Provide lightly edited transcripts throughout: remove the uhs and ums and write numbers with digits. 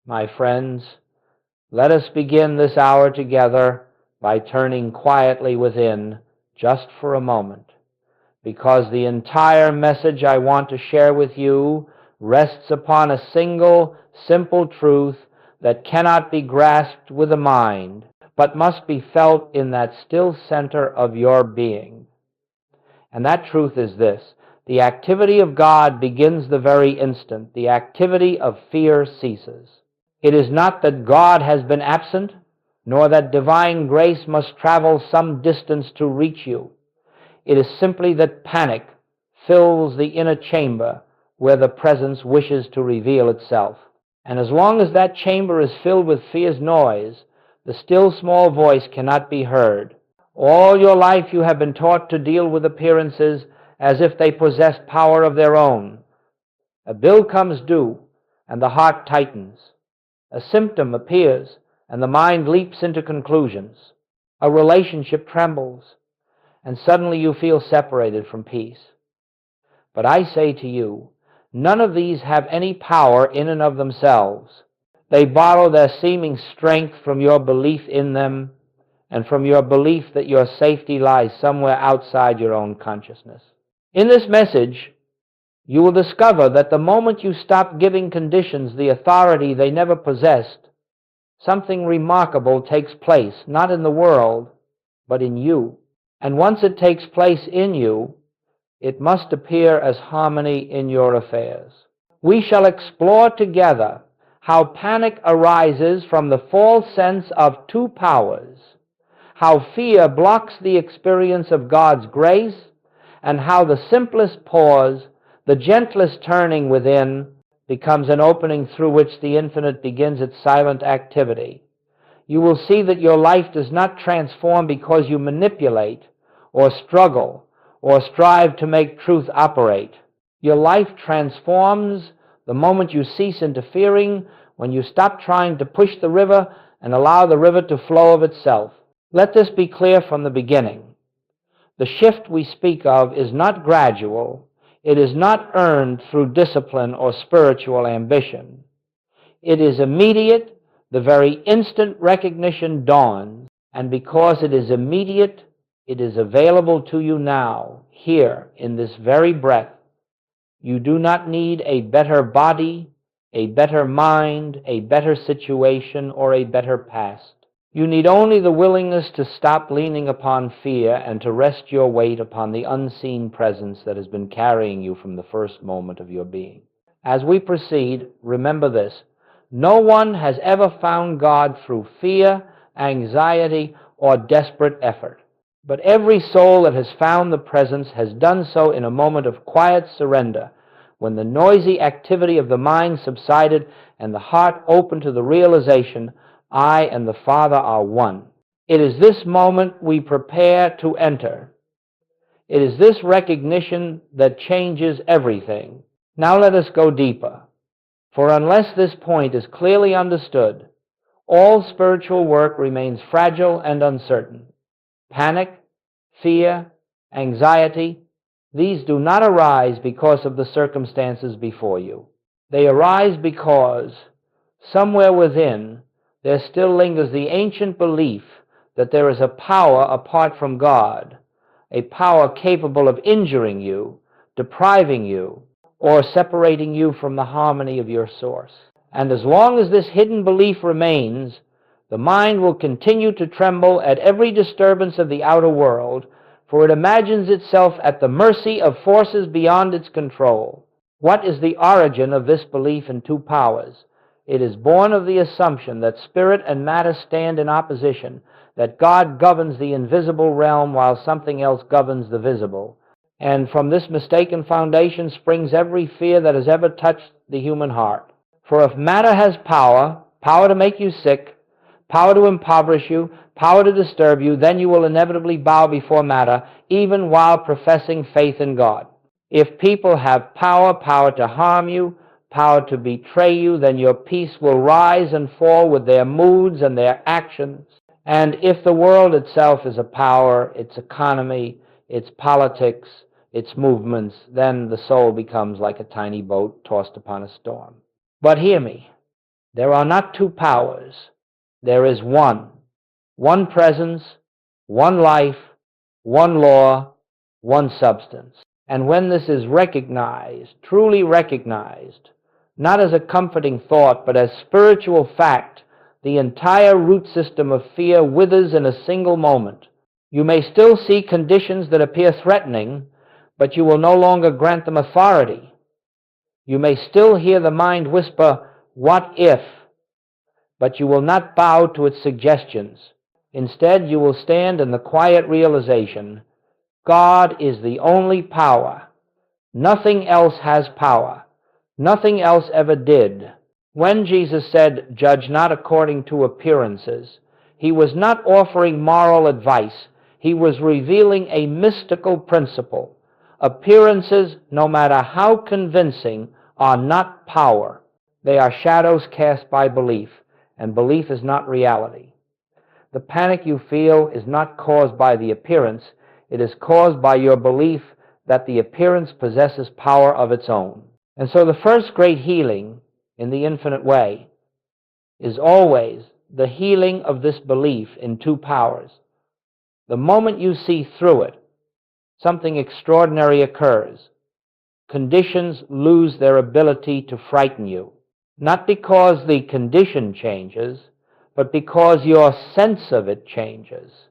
My friends, let us begin this hour together by turning quietly within just for a moment, because the entire message I want to share with you rests upon a single, simple truth that cannot be grasped with the mind, but must be felt in that still center of your being. And that truth is this: the activity of God begins the very instant the activity of fear ceases. It is not that God has been absent, nor that divine grace must travel some distance to reach you. It is simply that panic fills the inner chamber where the presence wishes to reveal itself. And as long as that chamber is filled with fear's noise, the still small voice cannot be heard. All your life you have been taught to deal with appearances as if they possessed power of their own. A bill comes due, and the heart tightens. A symptom appears, and the mind leaps into conclusions. A relationship trembles, and suddenly you feel separated from peace. But I say to you, none of these have any power in and of themselves. They borrow their seeming strength from your belief in them and from your belief that your safety lies somewhere outside your own consciousness. In this message, you will discover that the moment you stop giving conditions the authority they never possessed, something remarkable takes place, not in the world, but in you. And once it takes place in you, it must appear as harmony in your affairs. We shall explore together how panic arises from the false sense of two powers, how fear blocks the experience of God's grace, and how the simplest pause, the gentlest turning within, becomes an opening through which the infinite begins its silent activity. You will see that your life does not transform because you manipulate or struggle or strive to make truth operate. Your life transforms the moment you cease interfering, when you stop trying to push the river and allow the river to flow of itself. Let this be clear from the beginning. The shift we speak of is not gradual. It is not earned through discipline or spiritual ambition. It is immediate. The very instant recognition dawns, and because it is immediate, it is available to you now, here, in this very breath. You do not need a better body, a better mind, a better situation, or a better past. You need only the willingness to stop leaning upon fear and to rest your weight upon the unseen presence that has been carrying you from the first moment of your being. As we proceed, remember this: no one has ever found God through fear, anxiety, or desperate effort. But every soul that has found the presence has done so in a moment of quiet surrender, when the noisy activity of the mind subsided and the heart opened to the realization, I and the Father are one. It is this moment we prepare to enter. It is this recognition that changes everything. Now let us go deeper. For unless this point is clearly understood, all spiritual work remains fragile and uncertain. Panic, fear, anxiety, these do not arise because of the circumstances before you. They arise because somewhere within there still lingers the ancient belief that there is a power apart from God, a power capable of injuring you, depriving you, or separating you from the harmony of your source. And as long as this hidden belief remains, the mind will continue to tremble at every disturbance of the outer world, for it imagines itself at the mercy of forces beyond its control. What is the origin of this belief in two powers? It is born of the assumption that spirit and matter stand in opposition, that God governs the invisible realm while something else governs the visible. And from this mistaken foundation springs every fear that has ever touched the human heart. For if matter has power, power to make you sick, power to impoverish you, power to disturb you, then you will inevitably bow before matter, even while professing faith in God. If people have power, power to harm you, power to betray you, then your peace will rise and fall with their moods and their actions. And if the world itself is a power, its economy, its politics, its movements, then the soul becomes like a tiny boat tossed upon a storm. But hear me. There are not two powers. There is one. One presence, one life, one law, one substance. And when this is recognized, truly recognized, not as a comforting thought, but as spiritual fact, the entire root system of fear withers in a single moment. You may still see conditions that appear threatening, but you will no longer grant them authority. You may still hear the mind whisper, "What if?" but you will not bow to its suggestions. Instead, you will stand in the quiet realization, God is the only power. Nothing else has power. Nothing else ever did. When Jesus said, "Judge not according to appearances," he was not offering moral advice. He was revealing a mystical principle. Appearances, no matter how convincing, are not power. They are shadows cast by belief, and belief is not reality. The panic you feel is not caused by the appearance. It is caused by your belief that the appearance possesses power of its own. And so the first great healing in the infinite way is always the healing of this belief in two powers. The moment you see through it, something extraordinary occurs. Conditions lose their ability to frighten you, not because the condition changes, but because your sense of it changes.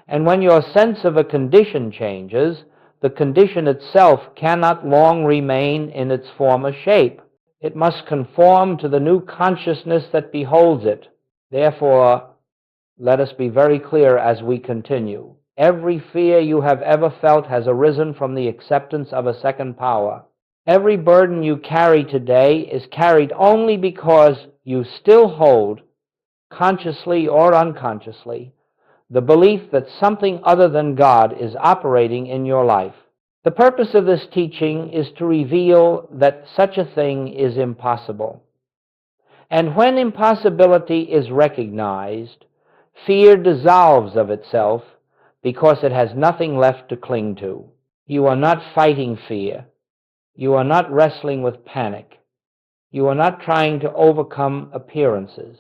And when your sense of a condition changes, the condition itself cannot long remain in its former shape. It must conform to the new consciousness that beholds it. Therefore, let us be very clear as we continue. Every fear you have ever felt has arisen from the acceptance of a second power. Every burden you carry today is carried only because you still hold, consciously or unconsciously, the belief that something other than God is operating in your life. The purpose of this teaching is to reveal that such a thing is impossible. And when impossibility is recognized, fear dissolves of itself because it has nothing left to cling to. You are not fighting fear. You are not wrestling with panic. You are not trying to overcome appearances.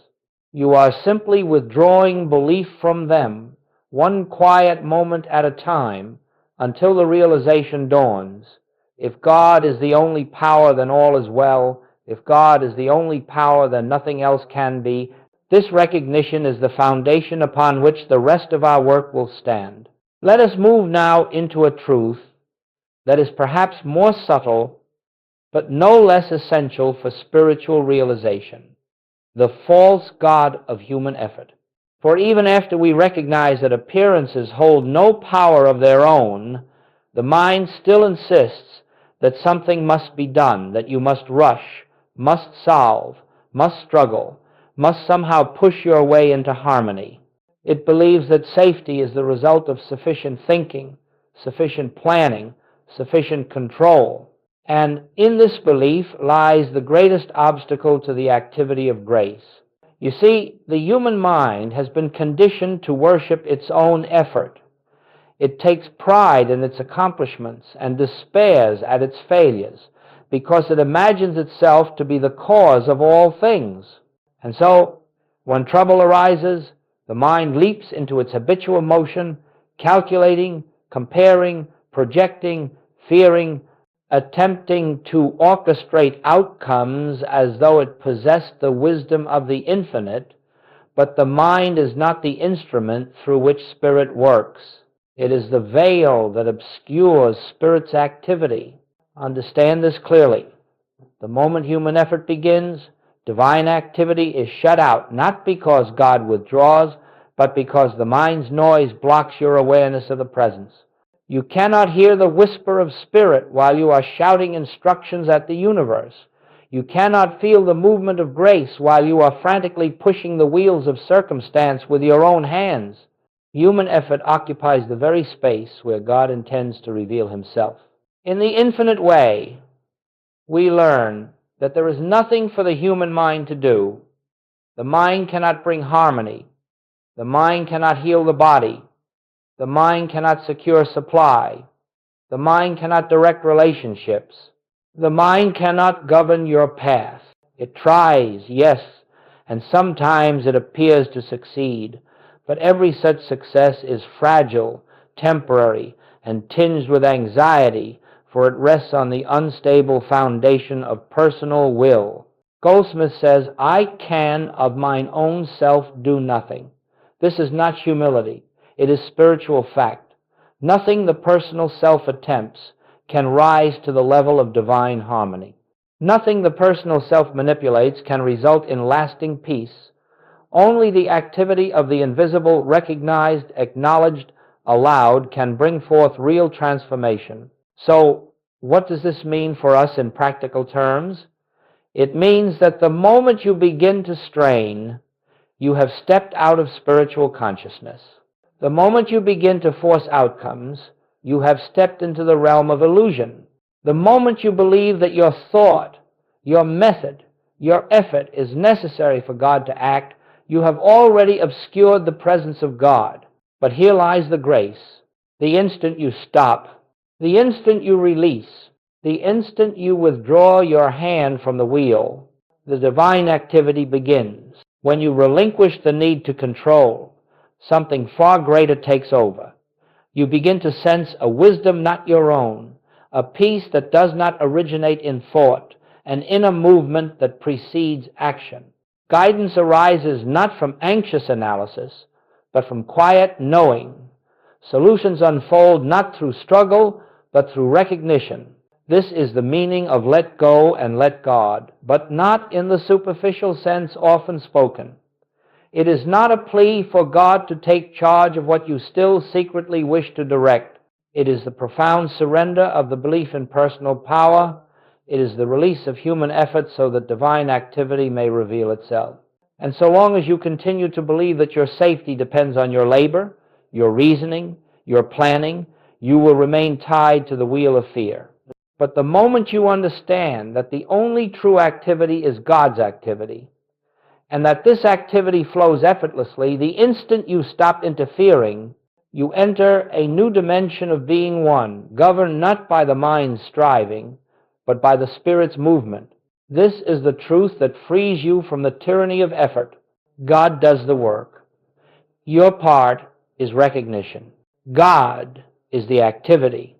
You are simply withdrawing belief from them, one quiet moment at a time, until the realization dawns. If God is the only power, then all is well. If God is the only power, then nothing else can be. This recognition is the foundation upon which the rest of our work will stand. Let us move now into a truth that is perhaps more subtle, but no less essential for spiritual realization: the false god of human effort. For even after we recognize that appearances hold no power of their own, the mind still insists that something must be done, that you must rush, must solve, must struggle, must somehow push your way into harmony. It believes that safety is the result of sufficient thinking, sufficient planning, sufficient control. And in this belief lies the greatest obstacle to the activity of grace. You see, the human mind has been conditioned to worship its own effort. It takes pride in its accomplishments and despairs at its failures because it imagines itself to be the cause of all things. And so, when trouble arises, the mind leaps into its habitual motion, calculating, comparing, projecting, fearing, attempting to orchestrate outcomes as though it possessed the wisdom of the infinite, but the mind is not the instrument through which spirit works. It is the veil that obscures spirit's activity. Understand this clearly. The moment human effort begins, divine activity is shut out, not because God withdraws, but because the mind's noise blocks your awareness of the presence. You cannot hear the whisper of spirit while you are shouting instructions at the universe. You cannot feel the movement of grace while you are frantically pushing the wheels of circumstance with your own hands. Human effort occupies the very space where God intends to reveal himself. In the infinite way, we learn that there is nothing for the human mind to do. The mind cannot bring harmony. The mind cannot heal the body. The mind cannot secure supply. The mind cannot direct relationships. The mind cannot govern your path. It tries, yes, and sometimes it appears to succeed, but every such success is fragile, temporary, and tinged with anxiety, for it rests on the unstable foundation of personal will. Goldsmit says, "I can of mine own self do nothing." This is not humility. It is spiritual fact. Nothing the personal self attempts can rise to the level of divine harmony. Nothing the personal self manipulates can result in lasting peace. Only the activity of the invisible, recognized, acknowledged, allowed, can bring forth real transformation. So, what does this mean for us in practical terms? It means that the moment you begin to strain, you have stepped out of spiritual consciousness. The moment you begin to force outcomes, you have stepped into the realm of illusion. The moment you believe that your thought, your method, your effort is necessary for God to act, you have already obscured the presence of God. But here lies the grace. The instant you stop, the instant you release, the instant you withdraw your hand from the wheel, the divine activity begins. When you relinquish the need to control, something far greater takes over. You begin to sense a wisdom not your own, a peace that does not originate in thought, an inner movement that precedes action. Guidance arises not from anxious analysis, but from quiet knowing. Solutions unfold not through struggle, but through recognition. This is the meaning of let go and let God, but not in the superficial sense often spoken. It is not a plea for God to take charge of what you still secretly wish to direct. It is the profound surrender of the belief in personal power. It is the release of human effort so that divine activity may reveal itself. And so long as you continue to believe that your safety depends on your labor, your reasoning, your planning, you will remain tied to the wheel of fear. But the moment you understand that the only true activity is God's activity, and that this activity flows effortlessly, the instant you stop interfering, you enter a new dimension of being one, governed not by the mind's striving, but by the Spirit's movement. This is the truth that frees you from the tyranny of effort. God does the work. Your part is recognition. God is the activity.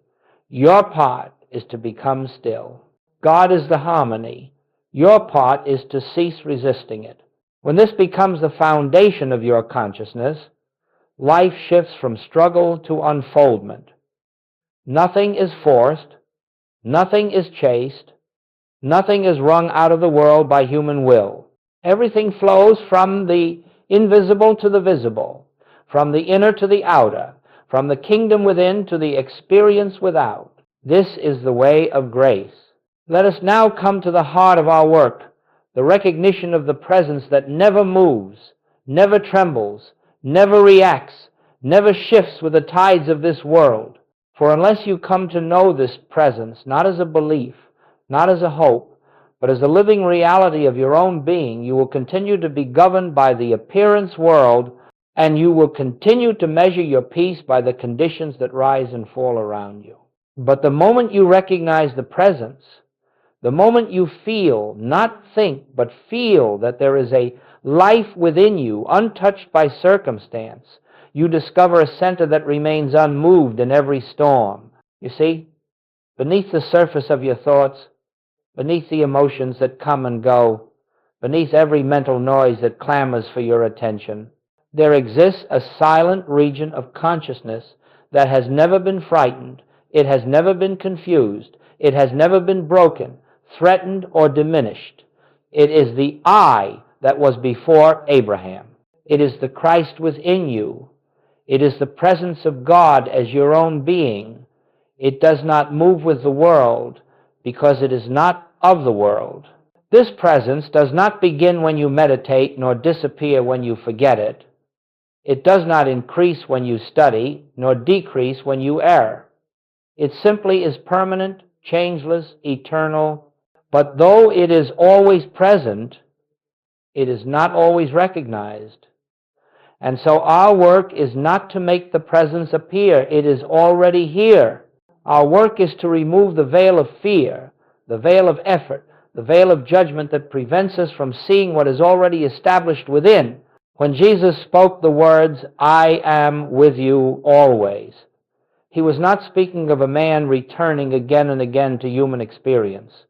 Your part is to become still. God is the harmony. Your part is to cease resisting it. When this becomes the foundation of your consciousness, life shifts from struggle to unfoldment. Nothing is forced, nothing is chased, nothing is wrung out of the world by human will. Everything flows from the invisible to the visible, from the inner to the outer, from the kingdom within to the experience without. This is the way of grace. Let us now come to the heart of our work, the recognition of the presence that never moves, never trembles, never reacts, never shifts with the tides of this world. For unless you come to know this presence, not as a belief, not as a hope, but as a living reality of your own being, you will continue to be governed by the appearance world, and you will continue to measure your peace by the conditions that rise and fall around you. But the moment you recognize the presence, the moment you feel, not think, but feel that there is a life within you, untouched by circumstance, you discover a center that remains unmoved in every storm. You see, beneath the surface of your thoughts, beneath the emotions that come and go, beneath every mental noise that clamors for your attention, there exists a silent region of consciousness that has never been frightened, it has never been confused, it has never been broken, threatened, or diminished. It is the I that was before Abraham. It is the Christ within you. It is the presence of God as your own being. It does not move with the world because it is not of the world. This presence does not begin when you meditate nor disappear when you forget it. It does not increase when you study nor decrease when you err. It simply is permanent, changeless, eternal. But though it is always present, it is not always recognized. And so our work is not to make the presence appear. It is already here. Our work is to remove the veil of fear, the veil of effort, the veil of judgment that prevents us from seeing what is already established within. When Jesus spoke the words, "I am with you always," he was not speaking of a man returning again and again to human experience.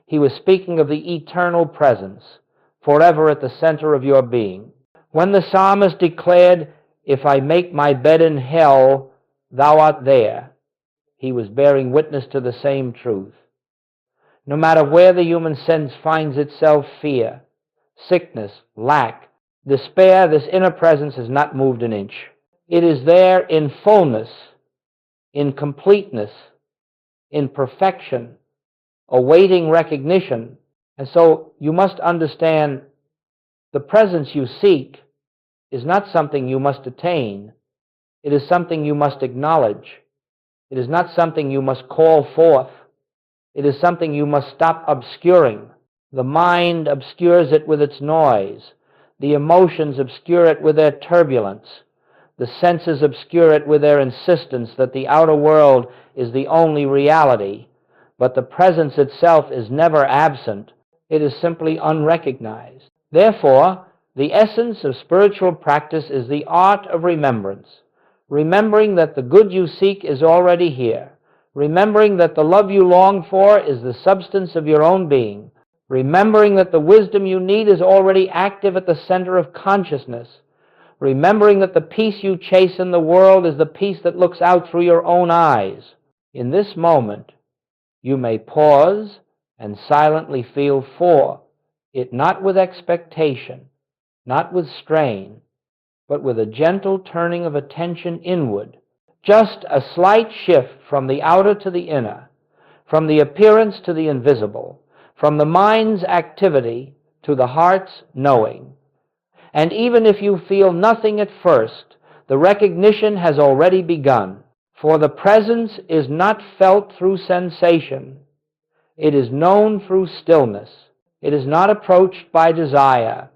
He was speaking of the eternal presence, forever at the center of your being. When the psalmist declared, "If I make my bed in hell, thou art there," he was bearing witness to the same truth. No matter where the human sense finds itself, fear, sickness, lack, despair, this inner presence has not moved an inch. It is there in fullness, in completeness, in perfection, awaiting recognition. And so you must understand the presence you seek is not something you must attain. It is something you must acknowledge. It is not something you must call forth. It is something you must stop obscuring. The mind obscures it with its noise. The emotions obscure it with their turbulence. The senses obscure it with their insistence that the outer world is the only reality. But the presence itself is never absent. It is simply unrecognized. Therefore, the essence of spiritual practice is the art of remembrance. Remembering that the good you seek is already here. Remembering that the love you long for is the substance of your own being. Remembering that the wisdom you need is already active at the center of consciousness. Remembering that the peace you chase in the world is the peace that looks out through your own eyes. In this moment, you may pause and silently feel for it, not with expectation, not with strain, but with a gentle turning of attention inward. Just a slight shift from the outer to the inner, from the appearance to the invisible, from the mind's activity to the heart's knowing. And even if you feel nothing at first, the recognition has already begun. For the presence is not felt through sensation. It is known through stillness. It is not approached by desire.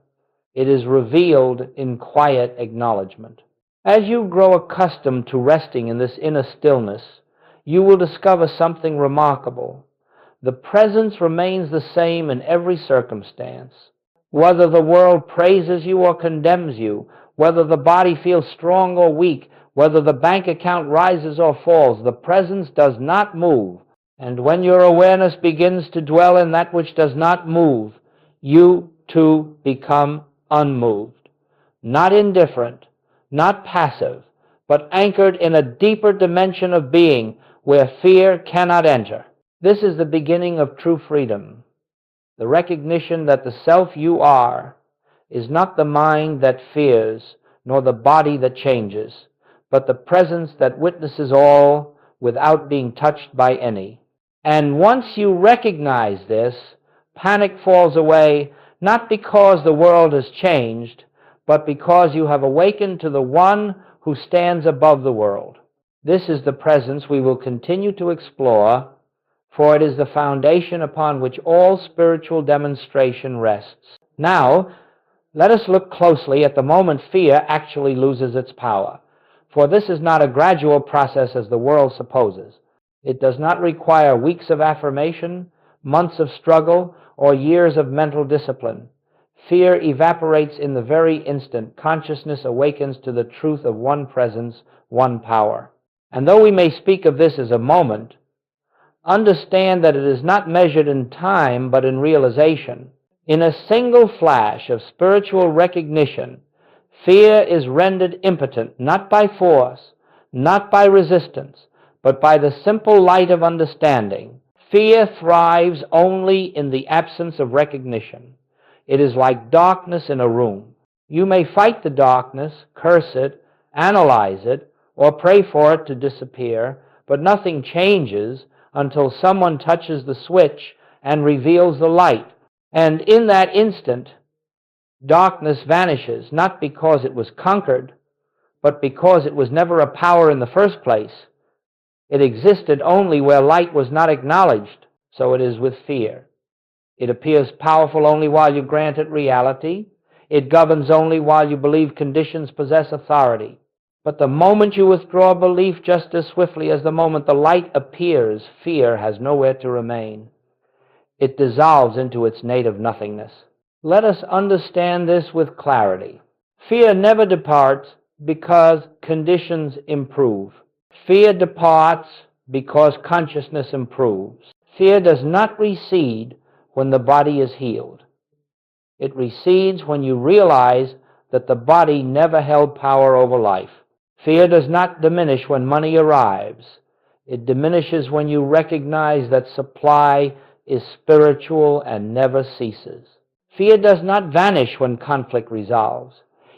It is revealed in quiet acknowledgement. As you grow accustomed to resting in this inner stillness, you will discover something remarkable. The presence remains the same in every circumstance. Whether the world praises you or condemns you, whether the body feels strong or weak, whether the bank account rises or falls, the presence does not move. And when your awareness begins to dwell in that which does not move, you too become unmoved, not indifferent, not passive, but anchored in a deeper dimension of being where fear cannot enter. This is the beginning of true freedom, the recognition that the self you are is not the mind that fears, nor the body that changes, but the presence that witnesses all without being touched by any. And once you recognize this, panic falls away, not because the world has changed, but because you have awakened to the one who stands above the world. This is the presence we will continue to explore, for it is the foundation upon which all spiritual demonstration rests. Now, let us look closely at the moment fear actually loses its power. For this is not a gradual process as the world supposes. It does not require weeks of affirmation, months of struggle, or years of mental discipline. Fear evaporates in the very instant consciousness awakens to the truth of one presence, one power. And though we may speak of this as a moment, understand that it is not measured in time but in realization. In a single flash of spiritual recognition, fear is rendered impotent, not by force, not by resistance, but by the simple light of understanding. Fear thrives only in the absence of recognition. It is like darkness in a room. You may fight the darkness, curse it, analyze it, or pray for it to disappear, but nothing changes until someone touches the switch and reveals the light. And in that instant, darkness vanishes, not because it was conquered, but because it was never a power in the first place. It existed only where light was not acknowledged. So it is with fear. It appears powerful only while you grant it reality. It governs only while you believe conditions possess authority. But the moment you withdraw belief, just as swiftly as the moment the light appears, fear has nowhere to remain. it dissolves into its native nothingness. Let us understand this with clarity. Fear never departs because conditions improve. Fear departs because consciousness improves. Fear does not recede when the body is healed. It recedes when you realize that the body never held power over life. Fear does not diminish when money arrives. It diminishes when you recognize that supply is spiritual and never ceases. Fear does not vanish when conflict resolves.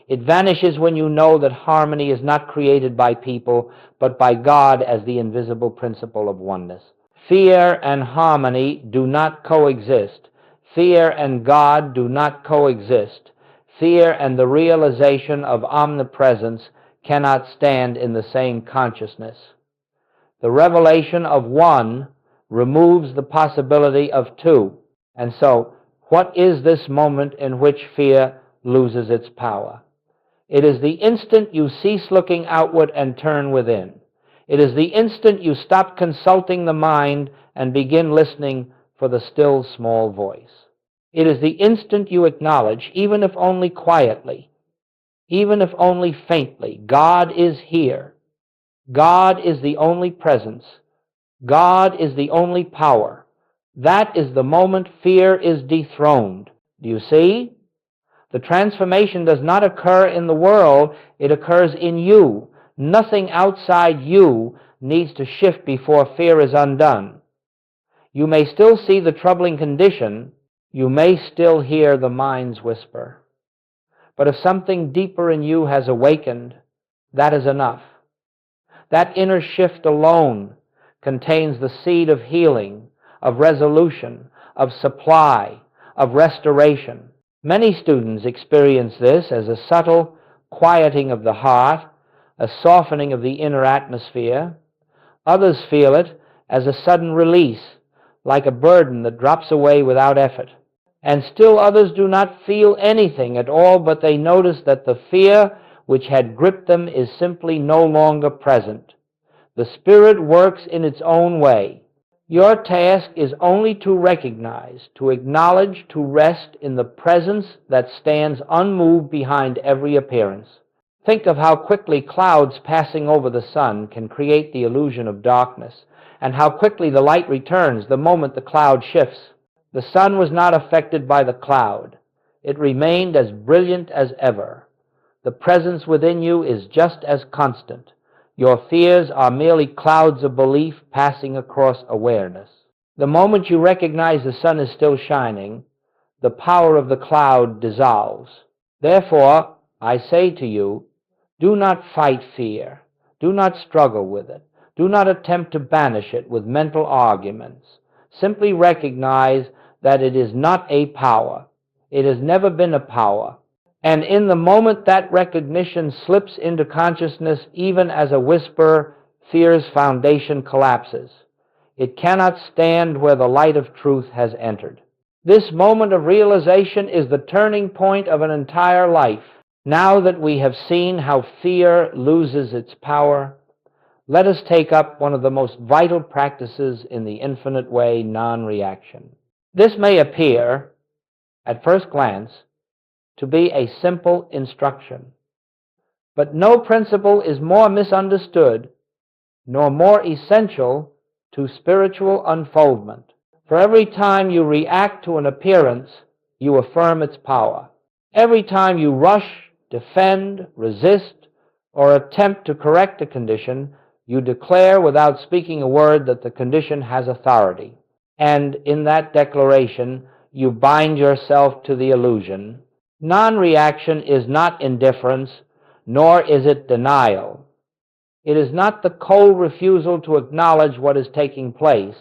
It vanishes when you know that harmony is not created by people, but by God as the invisible principle of oneness. Fear and harmony do not coexist. Fear and God do not coexist. Fear and the realization of omnipresence cannot stand in the same consciousness. The revelation of one removes the possibility of two. And so, what is this moment in which fear loses its power? It is the instant you cease looking outward and turn within. It is the instant you stop consulting the mind and begin listening for the still small voice. It is the instant you acknowledge, even if only quietly, even if only faintly, God is here. God is the only presence. God is the only power. That is the moment fear is dethroned. Do you see? The transformation does not occur in the world, it occurs in you. Nothing outside you needs to shift before fear is undone. You may still see the troubling condition, you may still hear the mind's whisper. But if something deeper in you has awakened, that is enough. That inner shift alone contains the seed of healing, of resolution, of supply, of restoration. Many students experience this as a subtle quieting of the heart, a softening of the inner atmosphere. Others feel it as a sudden release, like a burden that drops away without effort. And still others do not feel anything at all, but they notice that the fear which had gripped them is simply no longer present. The Spirit works in its own way. Your task is only to recognize, to acknowledge, to rest in the presence that stands unmoved behind every appearance. Think of how quickly clouds passing over the sun can create the illusion of darkness, and how quickly the light returns the moment the cloud shifts. The sun was not affected by the cloud. It remained as brilliant as ever. The presence within you is just as constant. Your fears are merely clouds of belief passing across awareness. The moment you recognize the sun is still shining, the power of the cloud dissolves. Therefore, I say to you, do not fight fear. Do not struggle with it. Do not attempt to banish it with mental arguments. Simply recognize that it is not a power. It has never been a power. And in the moment that recognition slips into consciousness, even as a whisper, fear's foundation collapses. It cannot stand where the light of truth has entered. This moment of realization is the turning point of an entire life. Now that we have seen how fear loses its power, let us take up one of the most vital practices in the infinite way, non-reaction. This may appear, at first glance, to be a simple instruction. But no principle is more misunderstood nor more essential to spiritual unfoldment. For every time you react to an appearance, you affirm its power. Every time you rush, defend, resist, or attempt to correct a condition, you declare without speaking a word that the condition has authority. And in that declaration, you bind yourself to the illusion. Non-reaction is not indifference, nor is it denial. It is not the cold refusal to acknowledge what is taking place.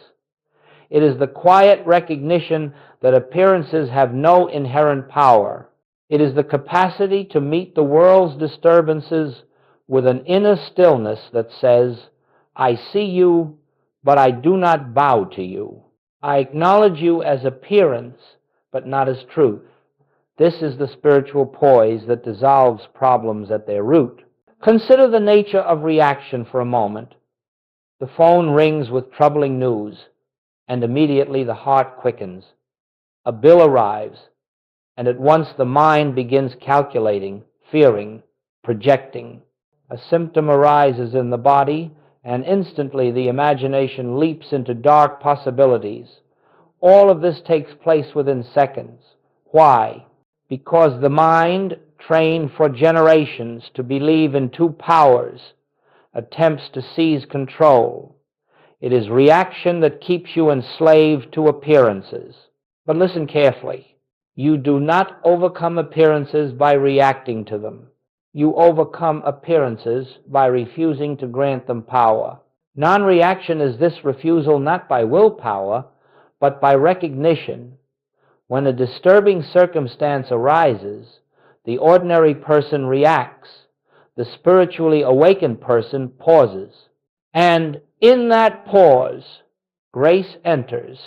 It is the quiet recognition that appearances have no inherent power. It is the capacity to meet the world's disturbances with an inner stillness that says, I see you, but I do not bow to you. I acknowledge you as appearance, but not as truth. This is the spiritual poise that dissolves problems at their root. Consider the nature of reaction for a moment. The phone rings with troubling news, and immediately the heart quickens. A bill arrives, and at once the mind begins calculating, fearing, projecting. A symptom arises in the body, and instantly the imagination leaps into dark possibilities. All of this takes place within seconds. Why? Because the mind, trained for generations to believe in two powers, attempts to seize control. It is reaction that keeps you enslaved to appearances. But listen carefully. You do not overcome appearances by reacting to them. You overcome appearances by refusing to grant them power. Non-reaction is this refusal not by willpower, but by recognition. When a disturbing circumstance arises, the ordinary person reacts. The spiritually awakened person pauses. And in that pause, grace enters.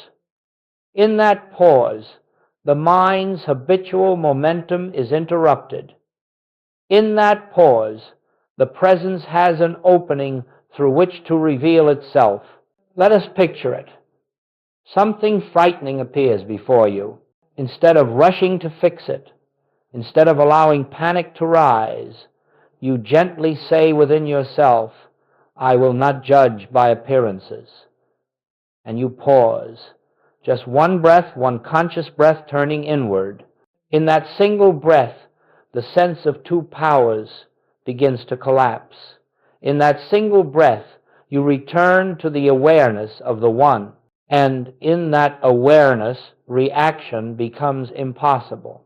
In that pause, the mind's habitual momentum is interrupted. In that pause, the presence has an opening through which to reveal itself. Let us picture it. Something frightening appears before you. Instead of rushing to fix it, instead of allowing panic to rise, you gently say within yourself, I will not judge by appearances. And you pause. Just one breath, one conscious breath turning inward. In that single breath, the sense of two powers begins to collapse. In that single breath, you return to the awareness of the one. And in that awareness, reaction becomes impossible.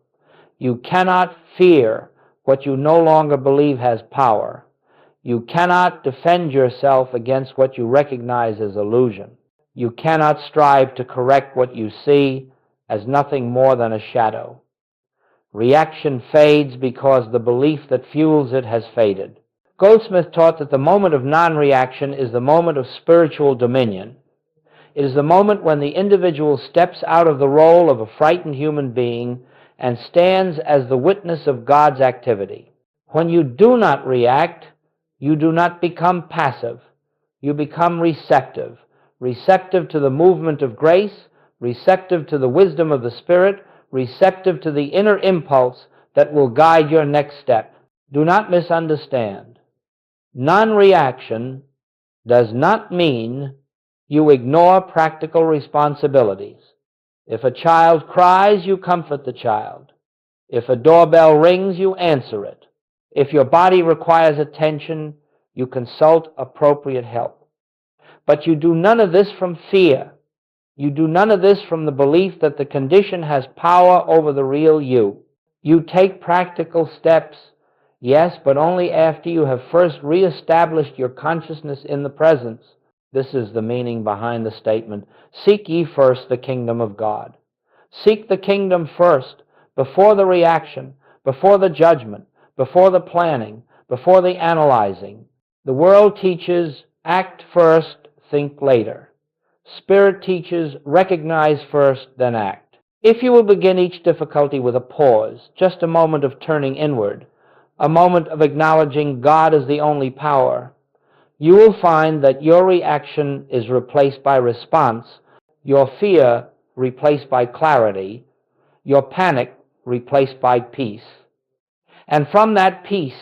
You cannot fear what you no longer believe has power. You cannot defend yourself against what you recognize as illusion. You cannot strive to correct what you see as nothing more than a shadow. Reaction fades because the belief that fuels it has faded. Goldsmit taught that the moment of non-reaction is the moment of spiritual dominion. It is the moment when the individual steps out of the role of a frightened human being and stands as the witness of God's activity. When you do not react, you do not become passive. You become receptive. Receptive to the movement of grace, receptive to the wisdom of the Spirit, receptive to the inner impulse that will guide your next step. Do not misunderstand. Non-reaction does not mean you ignore practical responsibilities. If a child cries, you comfort the child. If a doorbell rings, you answer it. If your body requires attention, you consult appropriate help. But you do none of this from fear. You do none of this from the belief that the condition has power over the real you. You take practical steps, yes, but only after you have first reestablished your consciousness in the presence. This is the meaning behind the statement, seek ye first the kingdom of God. Seek the kingdom first, before the reaction, before the judgment, before the planning, before the analyzing. The world teaches, act first, think later. Spirit teaches, recognize first, then act. If you will begin each difficulty with a pause, just a moment of turning inward, a moment of acknowledging God as the only power, you will find that your reaction is replaced by response, your fear replaced by clarity, your panic replaced by peace. And from that peace,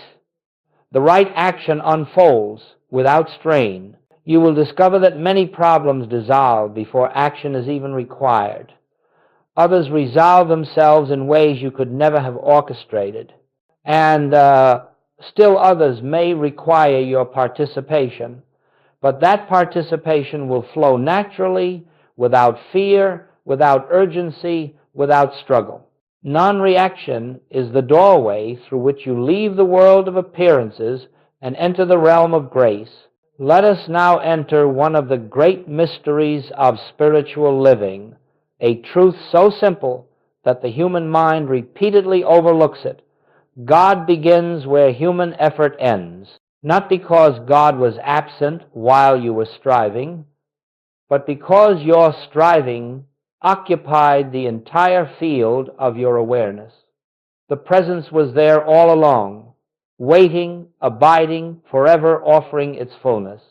the right action unfolds without strain. You will discover that many problems dissolve before action is even required. Others resolve themselves in ways you could never have orchestrated. And still others may require your participation, but that participation will flow naturally, without fear, without urgency, without struggle. Non-reaction is the doorway through which you leave the world of appearances and enter the realm of grace. Let us now enter one of the great mysteries of spiritual living, a truth so simple that the human mind repeatedly overlooks it. God begins where human effort ends, not because God was absent while you were striving, but because your striving occupied the entire field of your awareness. The presence was there all along, waiting, abiding, forever offering its fullness.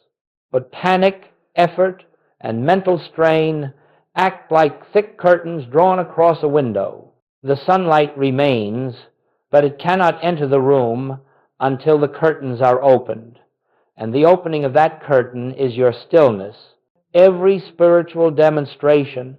But panic, effort, and mental strain act like thick curtains drawn across a window. The sunlight remains, but it cannot enter the room until the curtains are opened. And the opening of that curtain is your stillness. Every spiritual demonstration,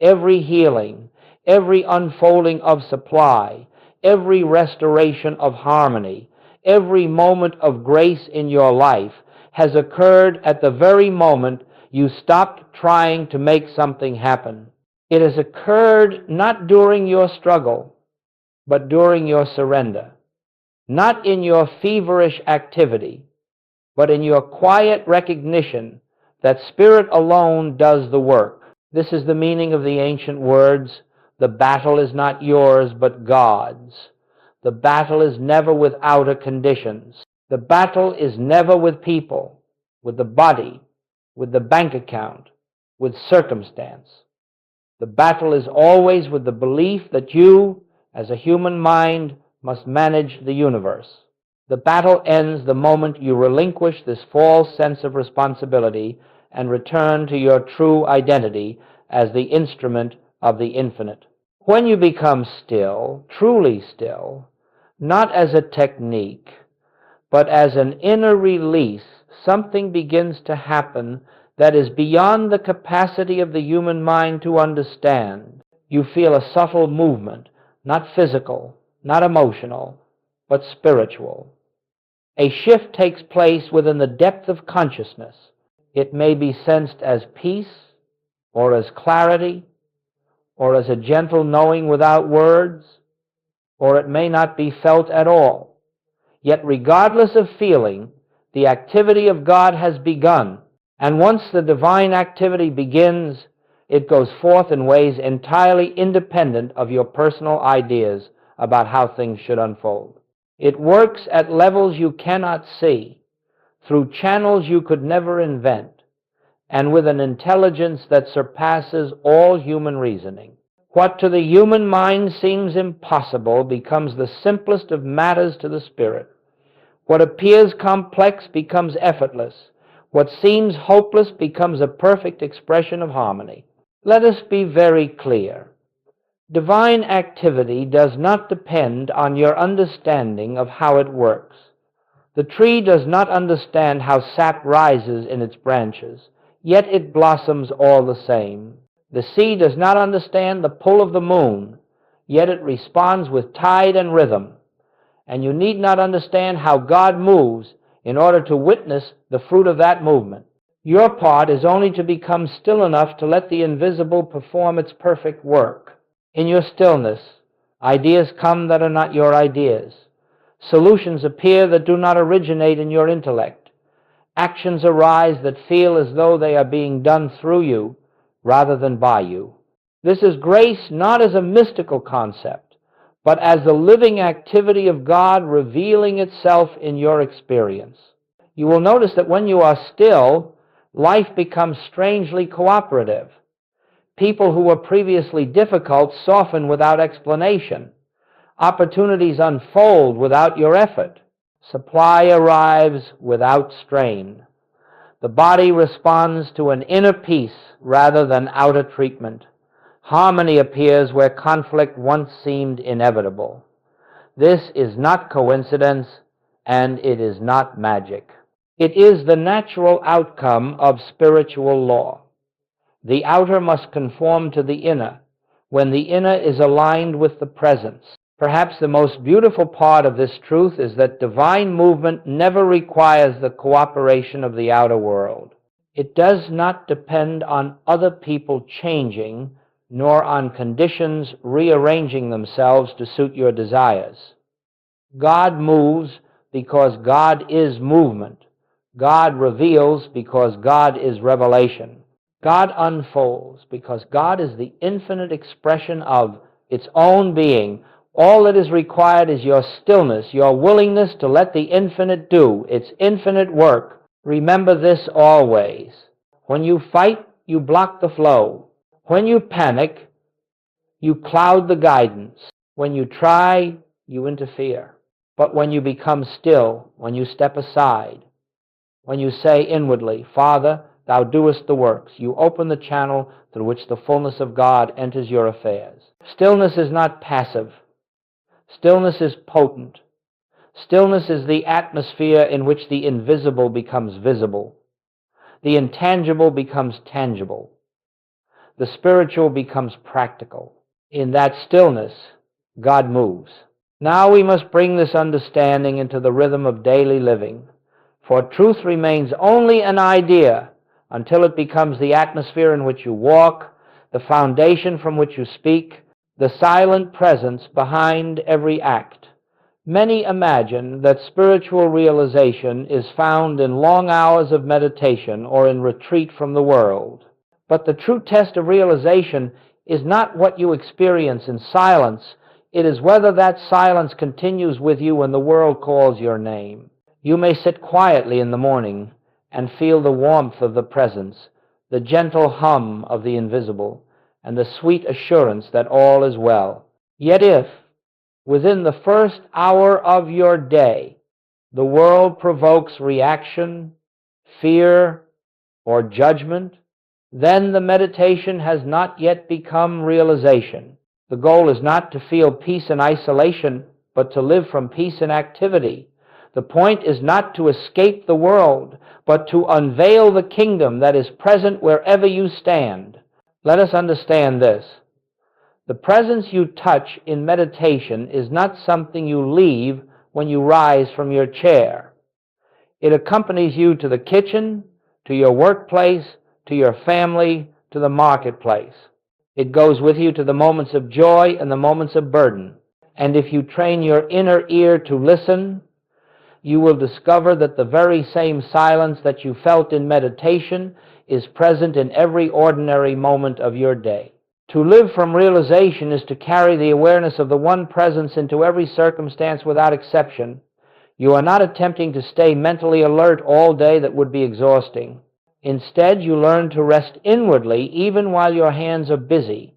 every healing, every unfolding of supply, every restoration of harmony, every moment of grace in your life has occurred at the very moment you stopped trying to make something happen. It has occurred not during your struggle, but during your surrender. Not in your feverish activity, but in your quiet recognition that Spirit alone does the work. This is the meaning of the ancient words, "The battle is not yours, but God's." The battle is never with outer conditions. The battle is never with people, with the body, with the bank account, with circumstance. The battle is always with the belief that you, as a human mind, must manage the universe. The battle ends the moment you relinquish this false sense of responsibility and return to your true identity as the instrument of the infinite. When you become still, truly still, not as a technique, but as an inner release, something begins to happen that is beyond the capacity of the human mind to understand. You feel a subtle movement, not physical, not emotional, but spiritual. A shift takes place within the depth of consciousness. It may be sensed as peace, or as clarity, or as a gentle knowing without words, or it may not be felt at all. Yet regardless of feeling, the activity of God has begun, and once the divine activity begins, it goes forth in ways entirely independent of your personal ideas about how things should unfold. It works at levels you cannot see, through channels you could never invent, and with an intelligence that surpasses all human reasoning. What to the human mind seems impossible becomes the simplest of matters to the Spirit. What appears complex becomes effortless. What seems hopeless becomes a perfect expression of harmony. Let us be very clear. Divine activity does not depend on your understanding of how it works. The tree does not understand how sap rises in its branches, yet it blossoms all the same. The sea does not understand the pull of the moon, yet it responds with tide and rhythm. And you need not understand how God moves in order to witness the fruit of that movement. Your part is only to become still enough to let the invisible perform its perfect work. In your stillness, ideas come that are not your ideas. Solutions appear that do not originate in your intellect. Actions arise that feel as though they are being done through you rather than by you. This is grace not as a mystical concept, but as the living activity of God revealing itself in your experience. You will notice that when you are still, life becomes strangely cooperative. People who were previously difficult soften without explanation. Opportunities unfold without your effort. Supply arrives without strain. The body responds to an inner peace rather than outer treatment. Harmony appears where conflict once seemed inevitable. This is not coincidence, and it is not magic. It is the natural outcome of spiritual law. The outer must conform to the inner, when the inner is aligned with the presence. Perhaps the most beautiful part of this truth is that divine movement never requires the cooperation of the outer world. It does not depend on other people changing, nor on conditions rearranging themselves to suit your desires. God moves because God is movement. God reveals because God is revelation. God unfolds because God is the infinite expression of its own being. All that is required is your stillness, your willingness to let the infinite do its infinite work. Remember this always. When you fight, you block the flow. When you panic, you cloud the guidance. When you try, you interfere. But when you become still, when you step aside, when you say inwardly, "Father, thou doest the works. You open the channel through which the fullness of God enters your affairs. Stillness is not passive. Stillness is potent. Stillness is the atmosphere in which the invisible becomes visible. The intangible becomes tangible. The spiritual becomes practical. In that stillness, God moves. Now we must bring this understanding into the rhythm of daily living, for truth remains only an idea until it becomes the atmosphere in which you walk, the foundation from which you speak, the silent presence behind every act. Many imagine that spiritual realization is found in long hours of meditation or in retreat from the world. But the true test of realization is not what you experience in silence. It is whether that silence continues with you when the world calls your name. You may sit quietly in the morning and feel the warmth of the presence, the gentle hum of the invisible, and the sweet assurance that all is well. Yet if, within the first hour of your day, the world provokes reaction, fear, or judgment, then the meditation has not yet become realization. The goal is not to feel peace in isolation, but to live from peace in activity. The point is not to escape the world, but to unveil the kingdom that is present wherever you stand. Let us understand this. The presence you touch in meditation is not something you leave when you rise from your chair. It accompanies you to the kitchen, to your workplace, to your family, to the marketplace. It goes with you to the moments of joy and the moments of burden. And if you train your inner ear to listen, you will discover that the very same silence that you felt in meditation is present in every ordinary moment of your day. To live from realization is to carry the awareness of the one presence into every circumstance without exception. You are not attempting to stay mentally alert all day. That would be exhausting. Instead, you learn to rest inwardly even while your hands are busy.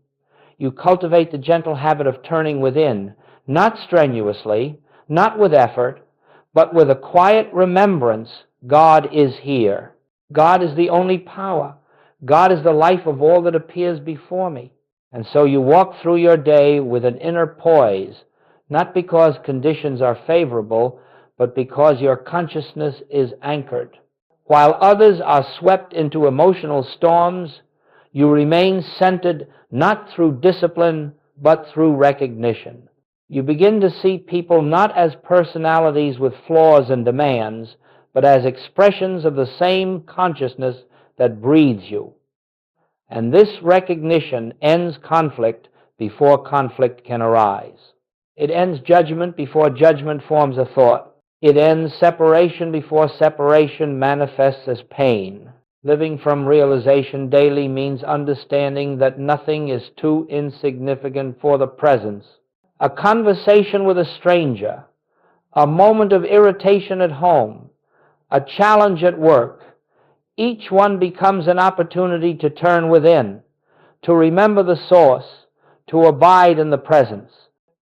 You cultivate the gentle habit of turning within, not strenuously, not with effort, but with a quiet remembrance. God is here. God is the only power. God is the life of all that appears before me. And so you walk through your day with an inner poise, not because conditions are favorable, but because your consciousness is anchored. While others are swept into emotional storms, you remain centered not through discipline, but through recognition. You begin to see people not as personalities with flaws and demands, but as expressions of the same consciousness that breathes you. And this recognition ends conflict before conflict can arise. It ends judgment before judgment forms a thought. It ends separation before separation manifests as pain. Living from realization daily means understanding that nothing is too insignificant for the presence. A conversation with a stranger, a moment of irritation at home, a challenge at work, each one becomes an opportunity to turn within, to remember the source, to abide in the presence.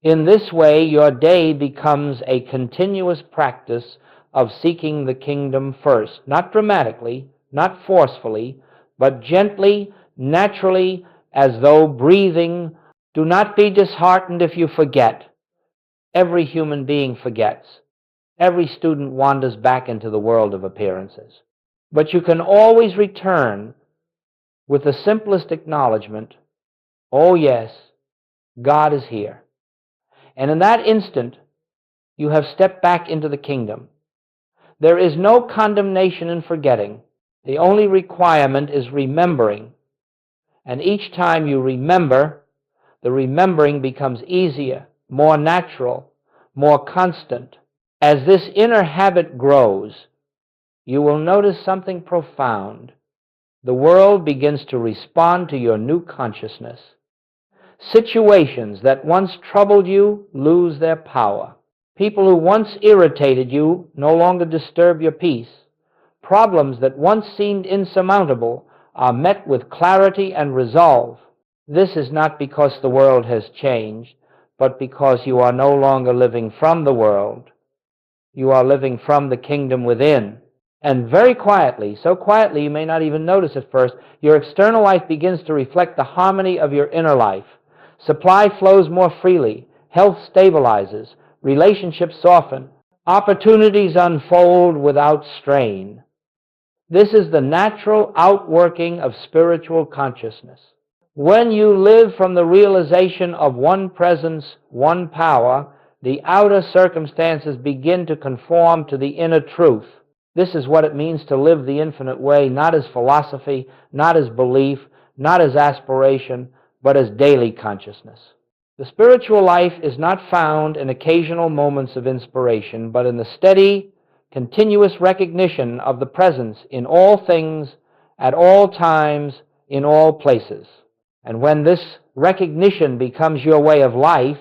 In this way, your day becomes a continuous practice of seeking the kingdom first, not dramatically, not forcefully, but gently, naturally, as though breathing. Do not be disheartened if you forget. Every human being forgets. Every student wanders back into the world of appearances. But you can always return with the simplest acknowledgement, oh yes, God is here. And in that instant, you have stepped back into the kingdom. There is no condemnation in forgetting. The only requirement is remembering. And each time you remember, the remembering becomes easier, more natural, more constant. As this inner habit grows, you will notice something profound. The world begins to respond to your new consciousness. Situations that once troubled you lose their power. People who once irritated you no longer disturb your peace. Problems that once seemed insurmountable are met with clarity and resolve. This is not because the world has changed, but because you are no longer living from the world. You are living from the kingdom within. And very quietly, so quietly you may not even notice at first, your external life begins to reflect the harmony of your inner life. Supply flows more freely, health stabilizes, relationships soften, opportunities unfold without strain. This is the natural outworking of spiritual consciousness. When you live from the realization of one presence, one power, the outer circumstances begin to conform to the inner truth. This is what it means to live the infinite way, not as philosophy, not as belief, not as aspiration, but as daily consciousness. The spiritual life is not found in occasional moments of inspiration, but in the steady, continuous recognition of the presence in all things, at all times, in all places. And when this recognition becomes your way of life,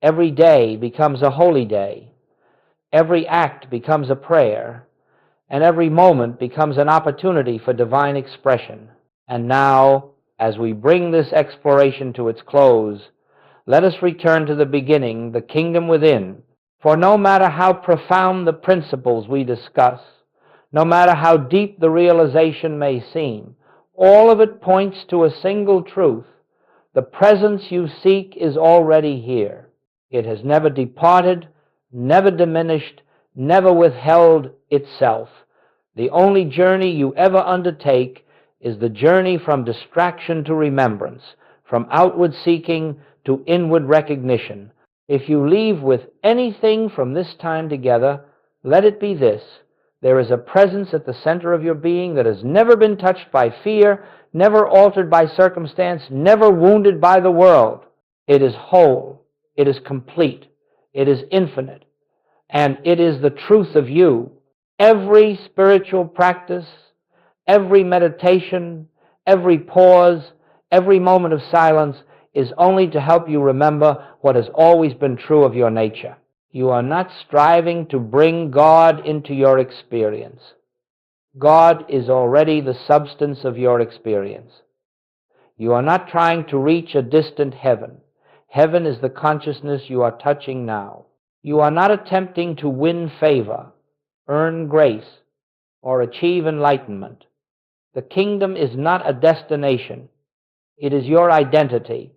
every day becomes a holy day, every act becomes a prayer, and every moment becomes an opportunity for divine expression. And now, as we bring this exploration to its close, let us return to the beginning, the kingdom within. For no matter how profound the principles we discuss, no matter how deep the realization may seem, all of it points to a single truth. The presence you seek is already here. It has never departed, never diminished, never withheld itself. The only journey you ever undertake is the journey from distraction to remembrance, from outward seeking to inward recognition. If you leave with anything from this time together, let it be this: there is a presence at the center of your being that has never been touched by fear, never altered by circumstance, never wounded by the world. It is whole, it is complete, it is infinite, and it is the truth of you. Every spiritual practice, every meditation, every pause, every moment of silence is only to help you remember what has always been true of your nature. You are not striving to bring God into your experience. God is already the substance of your experience. You are not trying to reach a distant heaven. Heaven is the consciousness you are touching now. You are not attempting to win favor, earn grace, or achieve enlightenment. The kingdom is not a destination. It is your identity,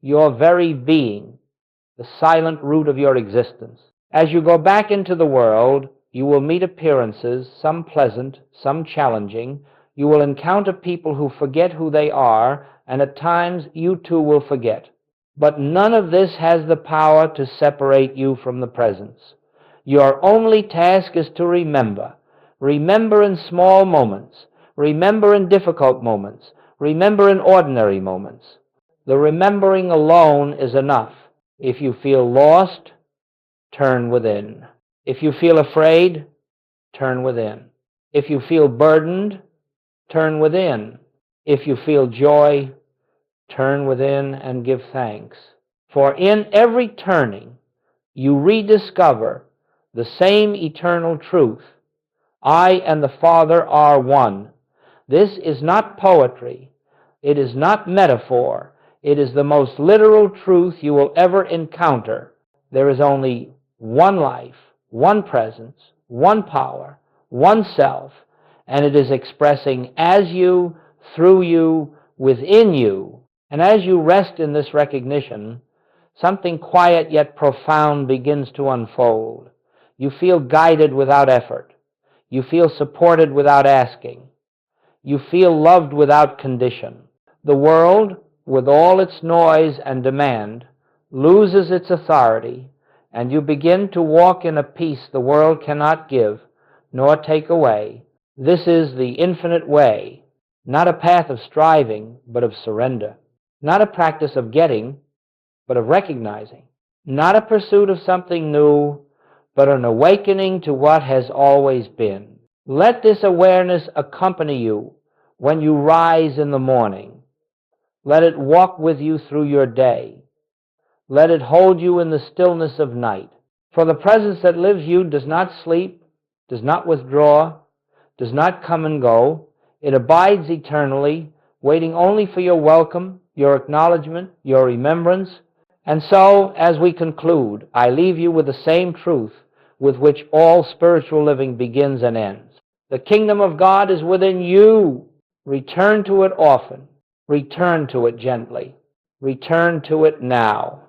your very being, the silent root of your existence. As you go back into the world, you will meet appearances, some pleasant, some challenging. You will encounter people who forget who they are, and at times you too will forget. But none of this has the power to separate you from the presence. Your only task is to remember. Remember in small moments. Remember in difficult moments. Remember in ordinary moments. The remembering alone is enough. If you feel lost, turn within. If you feel afraid, turn within. If you feel burdened, turn within. If you feel joy, turn within and give thanks. For in every turning, you rediscover the same eternal truth. I and the Father are one. This is not poetry. It is not metaphor. It is the most literal truth you will ever encounter. There is only one life, one presence, one power, one self, and it is expressing as you, through you, within you. And as you rest in this recognition, something quiet yet profound begins to unfold. You feel guided without effort. You feel supported without asking. You feel loved without condition. The world, with all its noise and demand, loses its authority, and you begin to walk in a peace the world cannot give nor take away. This is the infinite way, not a path of striving, but of surrender. Not a practice of getting, but of recognizing. Not a pursuit of something new, but an awakening to what has always been. Let this awareness accompany you when you rise in the morning. Let it walk with you through your day. Let it hold you in the stillness of night. For the presence that lives you does not sleep, does not withdraw, does not come and go. It abides eternally, waiting only for your welcome, your acknowledgement, your remembrance. And so, as we conclude, I leave you with the same truth with which all spiritual living begins and ends. The kingdom of God is within you. Return to it often. Return to it gently. Return to it now.